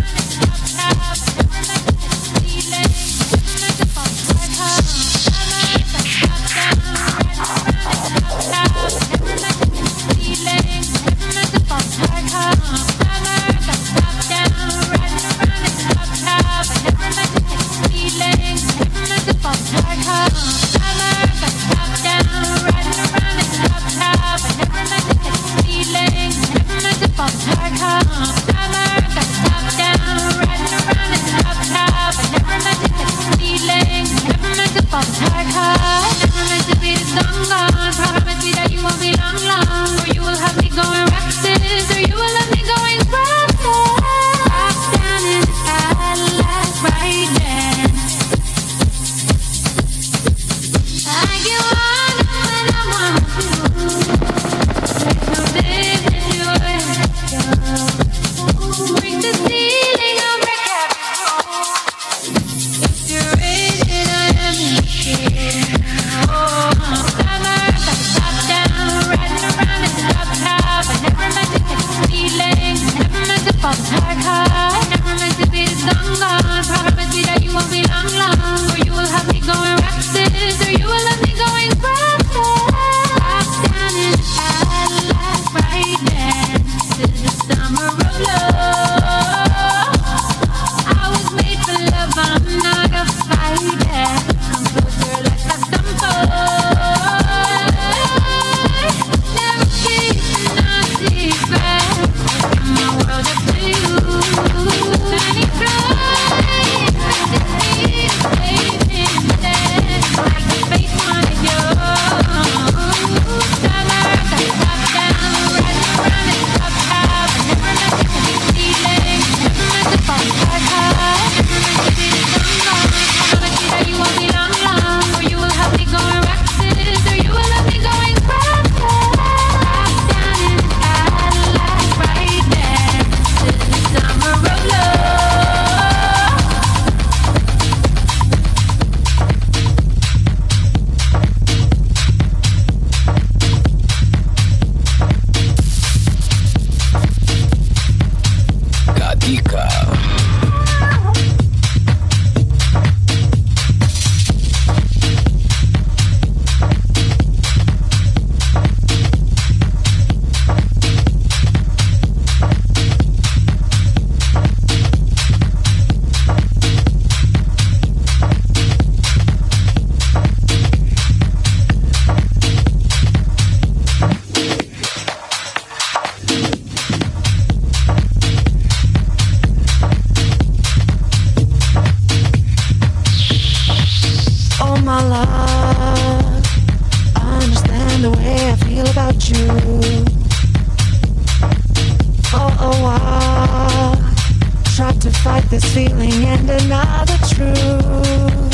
to fight this feeling and deny the truth.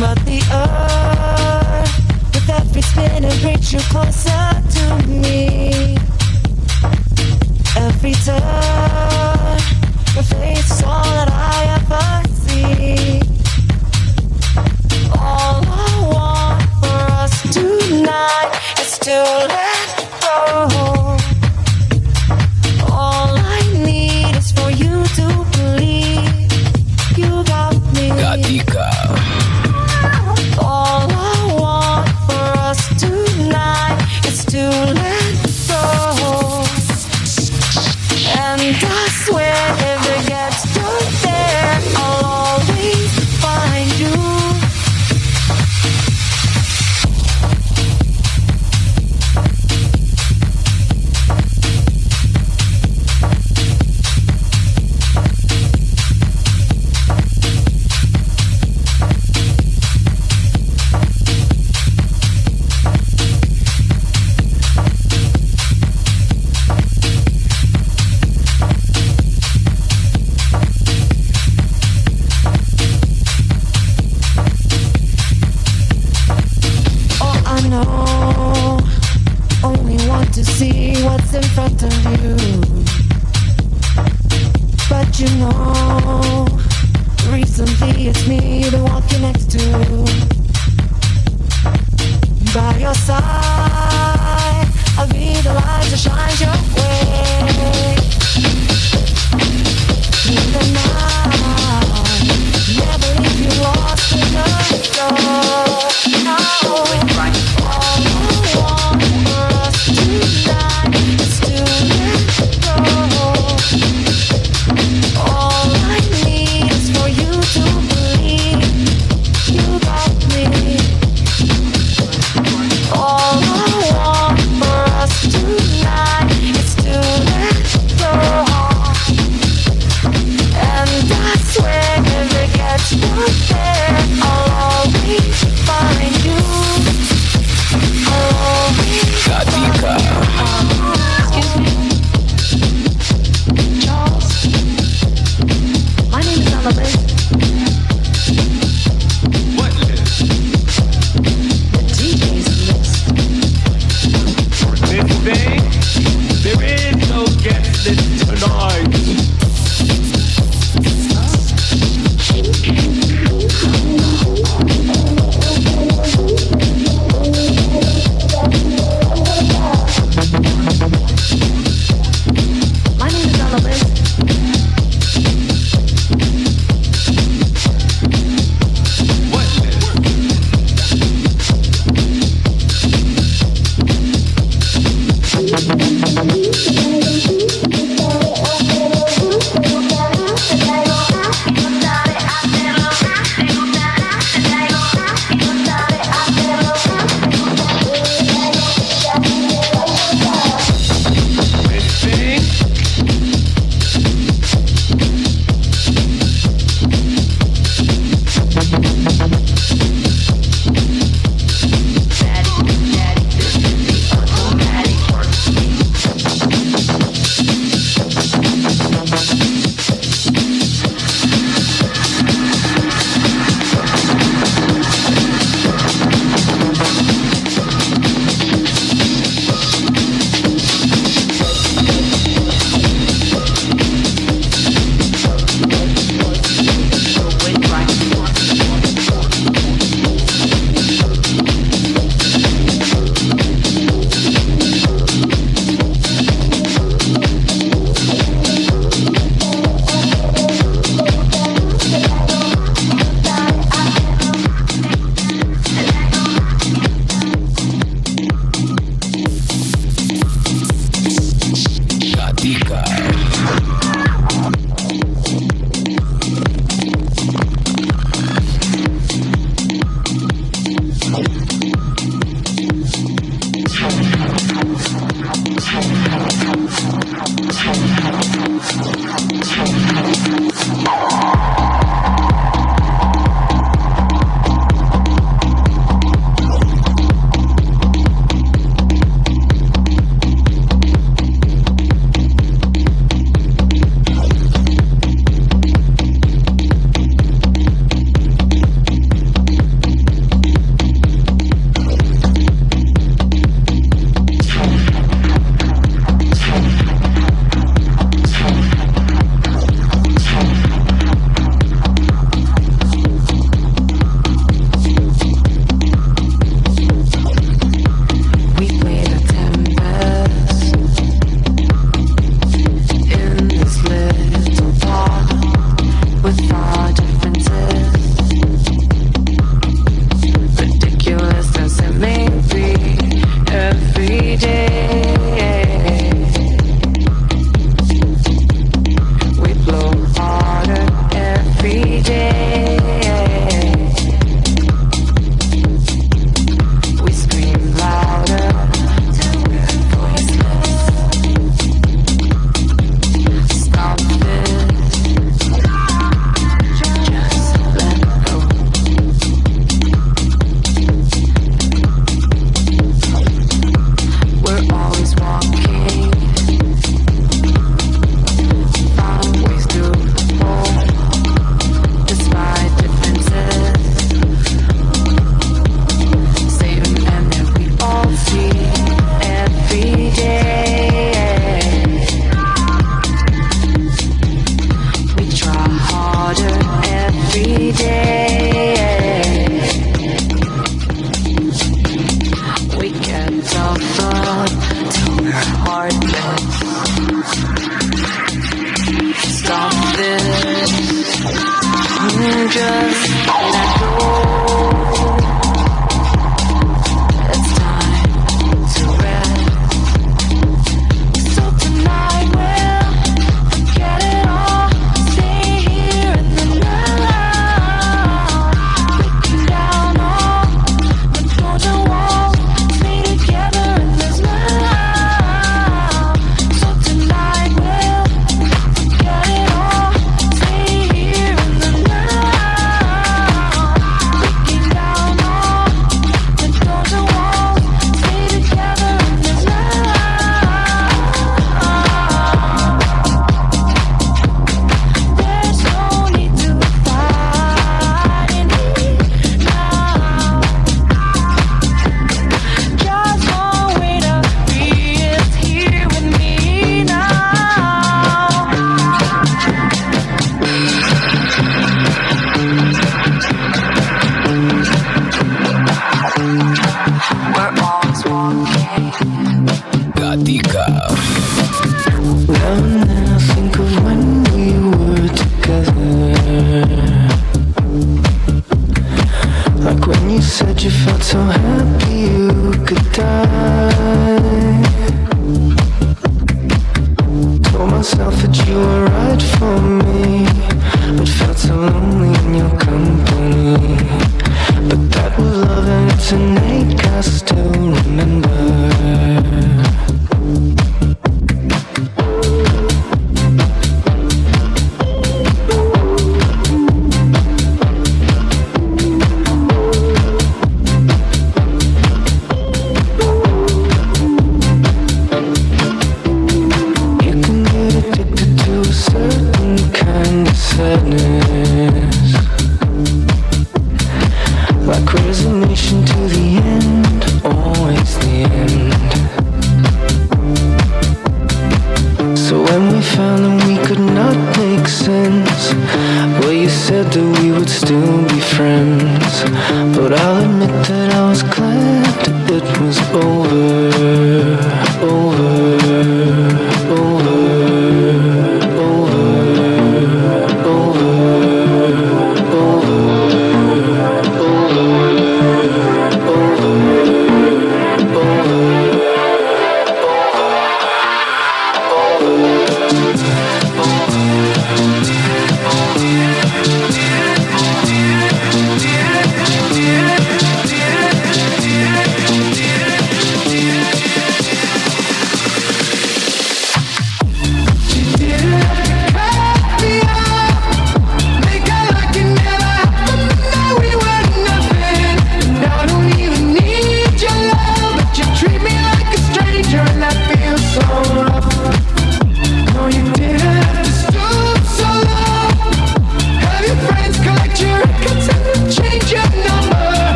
But the earth, with every spin, it brings you closer to me. Every turn, your face is all that I ever see. All I want for us tonight is to let go. All I need is for you to believe you got me. Gatica. All I want for us tonight is to let go. And I swear if it gets to there, I'll always find you. To see what's in front of you, but you know, recently it's me you've been walking next to. By your side, I'll be the light that shines your way. In the night, never leave you lost in the dark. No, all I want for us tonight is to let go. All I need is for you to believe you got me. All I want for us tonight is to let go. And I swear if it gets put there, I'll always find you. I'll always Gatica. Excuse me, Charles. My name is on the list. What list? The DJ's list. This thing? There is no guest list tonight. My name is on the list. What This thing? this. Just let go. It's time to rest. So tonight we'll forget it all. Stay here in the night. Looking down on the golden wall. Stay together in this night. So tonight we'll forget it all. Stay here in the night. Looking down on the golden wall. Stay together in this night. There's no need to fight it now. Just one way to be is here with me now. We're always walking. Gatica. Now and then I think of when we were together. Like when you said you felt so happy you could die. Told myself that you were right for me, but felt so lonely in your company. But that was love and it's innate, I still remember. You can get addicted to a certain kind of sadness, like resignation to the end, always the end. So when we found that we could not make sense, well, you said that we would still be friends. But I'll admit that I was glad it was over, over, over, over, over,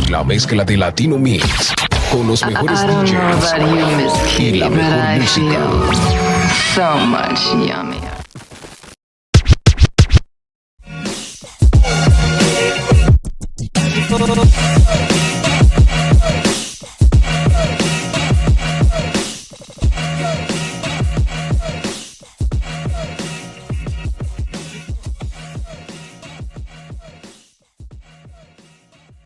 La mezcla de Latino Mix con los mejores I don't know DJs about you, Miss y Kitty, la but mejor I música. feel so much yummier. Oh,